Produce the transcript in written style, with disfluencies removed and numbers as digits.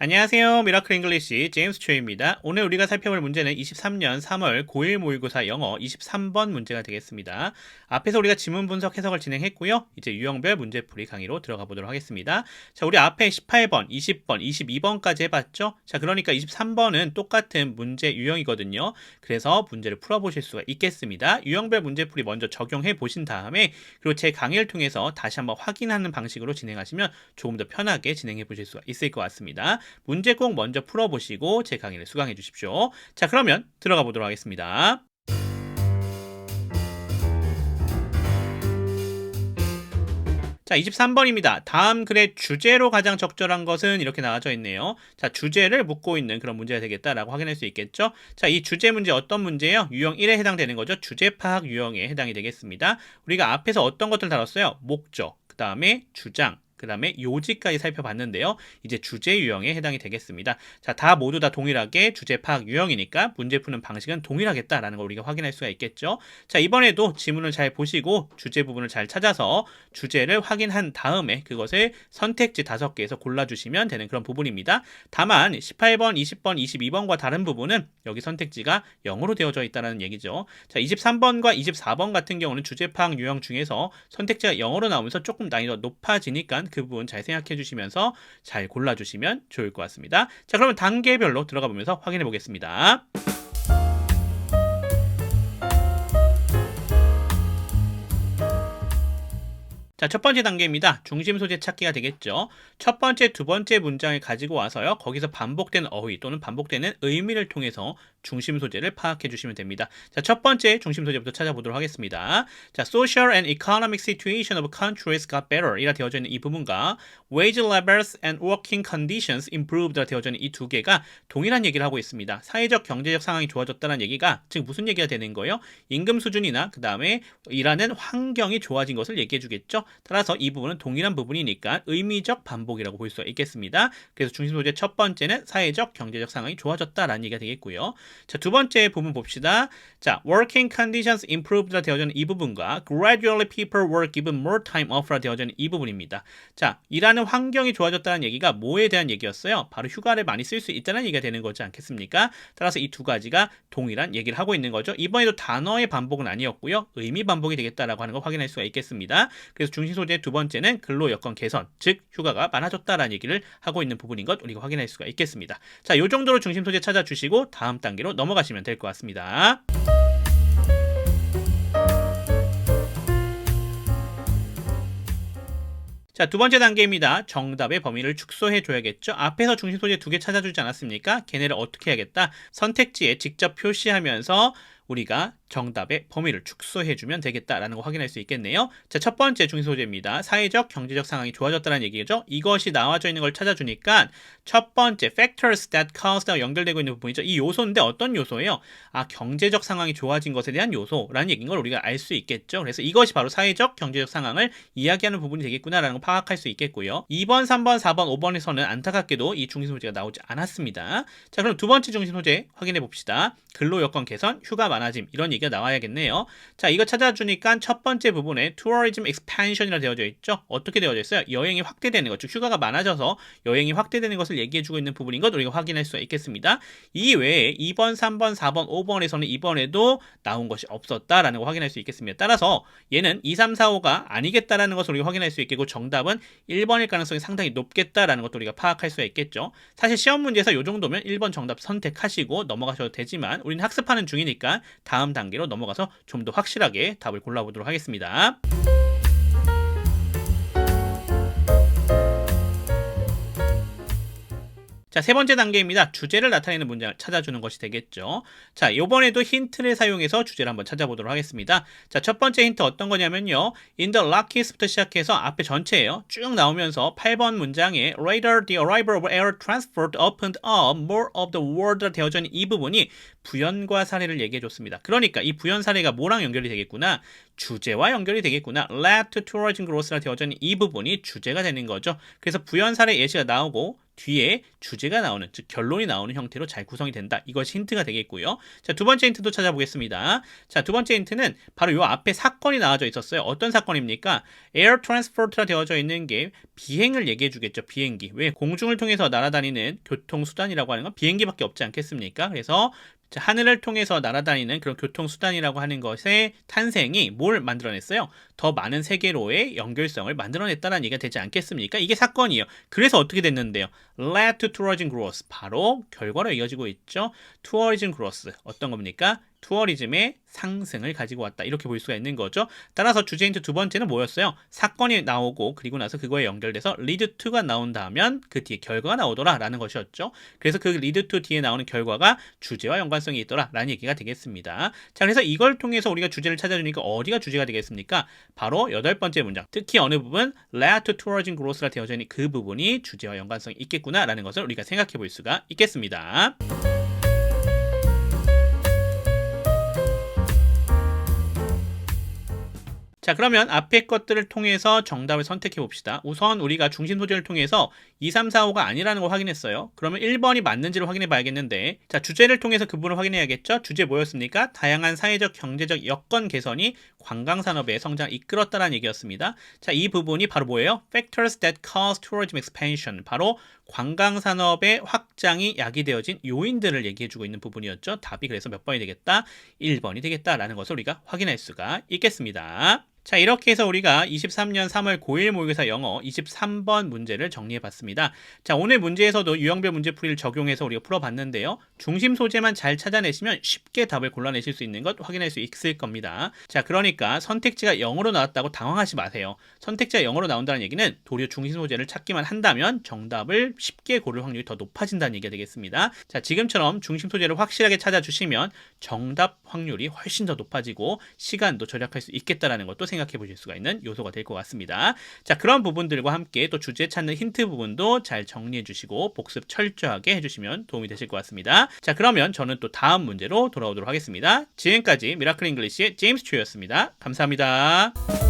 안녕하세요. 미라클 잉글리시 제임스 초입니다. 오늘 우리가 살펴볼 문제는 23년 3월 고1 모의고사 영어 23번 문제가 되겠습니다. 앞에서 우리가 지문 분석 해석을 진행했고요. 이제 유형별 문제풀이 강의로 들어가 보도록 하겠습니다. 자, 우리 앞에 18번, 20번, 22번까지 해봤죠? 자, 그러니까 23번은 똑같은 문제 유형이거든요. 그래서 문제를 풀어보실 수가 있겠습니다. 유형별 문제풀이 먼저 적용해 보신 다음에 그리고 제 강의를 통해서 다시 한번 확인하는 방식으로 진행하시면 조금 더 편하게 진행해 보실 수가 있을 것 같습니다. 문제 꼭 먼저 풀어보시고 제 강의를 수강해 주십시오. 자, 그러면 들어가 보도록 하겠습니다. 자, 23번입니다. 다음 글의 주제로 가장 적절한 것은 이렇게 나와져 있네요. 자, 주제를 묻고 있는 그런 문제가 되겠다라고 확인할 수 있겠죠. 자, 이 주제 문제 어떤 문제예요? 유형 1에 해당되는 거죠. 주제 파악 유형에 해당이 되겠습니다. 우리가 앞에서 어떤 것들 다뤘어요? 목적, 그 다음에 주장, 그 다음에 요지까지 살펴봤는데요. 이제 주제 유형에 해당이 되겠습니다. 자, 모두 다 동일하게 주제 파악 유형이니까 문제 푸는 방식은 동일하겠다라는 걸 우리가 확인할 수가 있겠죠. 자, 이번에도 지문을 잘 보시고 주제 부분을 잘 찾아서 주제를 확인한 다음에 그것을 선택지 5개에서 골라주시면 되는 그런 부분입니다. 다만 18번, 20번, 22번과 다른 부분은 여기 선택지가 0으로 되어져 있다는 얘기죠. 자, 23번과 24번 같은 경우는 주제 파악 유형 중에서 선택지가 0으로 나오면서 조금 난이도가 높아지니까 그 부분 잘 생각해 주시면서 잘 골라주시면 좋을 것 같습니다. 자, 그러면 단계별로 들어가 보면서 확인해 보겠습니다. 자, 첫 번째 단계입니다. 중심 소재 찾기가 되겠죠. 첫 번째, 두 번째 문장을 가지고 와서요. 거기서 반복되는 어휘 또는 반복되는 의미를 통해서 중심 소재를 파악해 주시면 됩니다. 자, 첫 번째 중심 소재부터 찾아보도록 하겠습니다. 자, social and economic situation of countries got better 이라 되어져 있는 이 부분과 wage levels and working conditions improved 이라 되어져 있는 이 두 개가 동일한 얘기를 하고 있습니다. 사회적 경제적 상황이 좋아졌다는 얘기가 즉 무슨 얘기가 되는 거예요? 임금 수준이나 그 다음에 일하는 환경이 좋아진 것을 얘기해 주겠죠. 따라서 이 부분은 동일한 부분이니까 의미적 반복이라고 볼 수가 있겠습니다. 그래서 중심 소재 첫 번째는 사회적 경제적 상황이 좋아졌다라는 얘기가 되겠고요. 자, 두 번째 부분 봅시다. 자, working conditions improved라 되어져 있는 이 부분과 gradually people were given more time off라 되어져 있는 이 부분입니다. 자, 일하는 환경이 좋아졌다는 얘기가 뭐에 대한 얘기였어요? 바로 휴가를 많이 쓸 수 있다는 얘기가 되는 거지 않겠습니까? 따라서 이 두 가지가 동일한 얘기를 하고 있는 거죠. 이번에도 단어의 반복은 아니었고요. 의미 반복이 되겠다라고 하는 걸 확인할 수가 있겠습니다. 그래서 중심 소재 두 번째는 근로 여건 개선, 즉 휴가가 많아졌다라는 얘기를 하고 있는 부분인 것 우리가 확인할 수가 있겠습니다. 자, 요 정도로 중심 소재 찾아주시고 다음 단계로 넘어가시면 될 것 같습니다. 자, 두 번째 단계입니다. 정답의 범위를 축소해 줘야겠죠. 앞에서 중심 소재 2개 찾아주지 않았습니까? 걔네를 어떻게 해야겠다? 선택지에 직접 표시하면서 우리가 정답의 범위를 축소해주면 되겠다라는 거 확인할 수 있겠네요. 자, 첫 번째 중심 소재입니다. 사회적, 경제적 상황이 좋아졌다는 얘기죠. 이것이 나와져 있는 걸 찾아주니까 첫 번째 factors that caused 연결되고 있는 부분이죠. 이 요소인데 어떤 요소예요? 아, 경제적 상황이 좋아진 것에 대한 요소라는 얘기인 걸 우리가 알 수 있겠죠. 그래서 이것이 바로 사회적, 경제적 상황을 이야기하는 부분이 되겠구나라는 걸 파악할 수 있겠고요. 2번, 3번, 4번, 5번에서는 안타깝게도 이 중심 소재가 나오지 않았습니다. 자, 그럼 두 번째 중심 소재 확인해 봅시다. 근로 여건 개선, 휴가 많아짐 이런 얘기가 나와야겠네요. 자, 이거 찾아주니까 첫 번째 부분에 tourism expansion이라 되어져 있죠. 어떻게 되어져 있어요? 여행이 확대되는 것, 즉 휴가가 많아져서 여행이 확대되는 것을 얘기해주고 있는 부분인 것 우리가 확인할 수가 있겠습니다. 이 외에 2번, 3번, 4번, 5번에서는 이번에도 나온 것이 없었다라는 걸 확인할 수 있겠습니다. 따라서 얘는 2, 3, 4, 5가 아니겠다라는 것을 우리가 확인할 수 있겠고 정답은 1번일 가능성이 상당히 높겠다라는 것도 우리가 파악할 수가 있겠죠. 사실 시험 문제에서 이 정도면 1번 정답 선택하시고 넘어가셔도 되지만 우리는 학습하는 중이니까 다음 단계로 넘어가서 좀 더 확실하게 답을 골라보도록 하겠습니다. 자, 세 번째 단계입니다. 주제를 나타내는 문장을 찾아주는 것이 되겠죠. 자, 이번에도 힌트를 사용해서 주제를 한번 찾아보도록 하겠습니다. 자, 첫 번째 힌트 어떤 거냐면요. In the Rockies부터 시작해서 앞에 전체예요. 쭉 나오면서 8번 문장에 Later the arrival of air transport opened up more of the world 되어져 있는 이 부분이 부연과 사례를 얘기해 줬습니다. 그러니까 이 부연 사례가 뭐랑 연결이 되겠구나? 주제와 연결이 되겠구나. Led to tourism growth라 되어져 있는 이 부분이 주제가 되는 거죠. 그래서 부연 사례 예시가 나오고 뒤에 주제가 나오는, 즉 결론이 나오는 형태로 잘 구성이 된다. 이것이 힌트가 되겠고요. 자, 두 번째 힌트도 찾아보겠습니다. 자, 두 번째 힌트는 바로 요 앞에 사건이 나와져 있었어요. 어떤 사건입니까? 에어 트랜스포트라 되어져 있는 게 비행을 얘기해 주겠죠. 비행기. 왜? 공중을 통해서 날아다니는 교통수단이라고 하는 건 비행기밖에 없지 않겠습니까? 그래서 하늘을 통해서 날아다니는 그런 교통수단이라고 하는 것의 탄생이 뭘 만들어냈어요? 더 많은 세계로의 연결성을 만들어냈다는 얘기가 되지 않겠습니까? 이게 사건이에요. 그래서 어떻게 됐는데요? led to tourism growth. 바로 결과로 이어지고 있죠. tourism growth. 어떤 겁니까? 투어리즘의 상승을 가지고 왔다. 이렇게 볼 수가 있는 거죠. 따라서 주제 힌트 두 번째는 뭐였어요? 사건이 나오고 그리고 나서 그거에 연결돼서 lead to가 나온다면 그 뒤에 결과가 나오더라 라는 것이었죠. 그래서 그 lead to 뒤에 나오는 결과가 주제와 연관성이 있더라 라는 얘기가 되겠습니다. 자, 그래서 이걸 통해서 우리가 주제를 찾아주니까 어디가 주제가 되겠습니까? 바로 여덟 번째 문장. 특히 어느 부분 led to tourism growth라 되어져 있는 그 부분이 주제와 연관성이 있겠구나 라는 것을 우리가 생각해 볼 수가 있겠습니다. 자, 그러면 앞에 것들을 통해서 정답을 선택해 봅시다. 우선 우리가 중심 소재를 통해서 2, 3, 4, 5가 아니라는 걸 확인했어요. 그러면 1번이 맞는지를 확인해 봐야겠는데, 자, 주제를 통해서 그 부분을 확인해야겠죠? 주제 뭐였습니까? 다양한 사회적, 경제적 여건 개선이 관광산업의 성장을 이끌었다는 얘기였습니다. 자, 이 부분이 바로 뭐예요? Factors that cause tourism expansion. 바로 관광산업의 확장이 야기되어진 요인들을 얘기해주고 있는 부분이었죠. 답이 그래서 몇 번이 되겠다? 1번이 되겠다라는 것을 우리가 확인할 수가 있겠습니다. 자, 이렇게 해서 우리가 23년 3월 고1 모의고사 영어 23번 문제를 정리해 봤습니다. 자, 오늘 문제에서도 유형별 문제풀이를 적용해서 우리가 풀어봤는데요. 중심 소재만 잘 찾아내시면 쉽게 답을 골라내실 수 있는 것 확인할 수 있을 겁니다. 자, 그러니까 선택지가 0으로 나왔다고 당황하지 마세요. 선택지가 0으로 나온다는 얘기는 도리어 중심 소재를 찾기만 한다면 정답을 쉽게 고를 확률이 더 높아진다는 얘기가 되겠습니다. 자, 지금처럼 중심 소재를 확실하게 찾아주시면 정답 확률이 훨씬 더 높아지고 시간도 절약할 수 있겠다라는 것도 생각해 보실 수가 있는 요소가 될 것 같습니다. 자, 그런 부분들과 함께 또 주제 찾는 힌트 부분도 잘 정리해 주시고 복습 철저하게 해주시면 도움이 되실 것 같습니다. 자, 그러면 저는 또 다음 문제로 돌아오도록 하겠습니다. 지금까지 미라클 잉글리시의 제임스 튜였습니다. 감사합니다.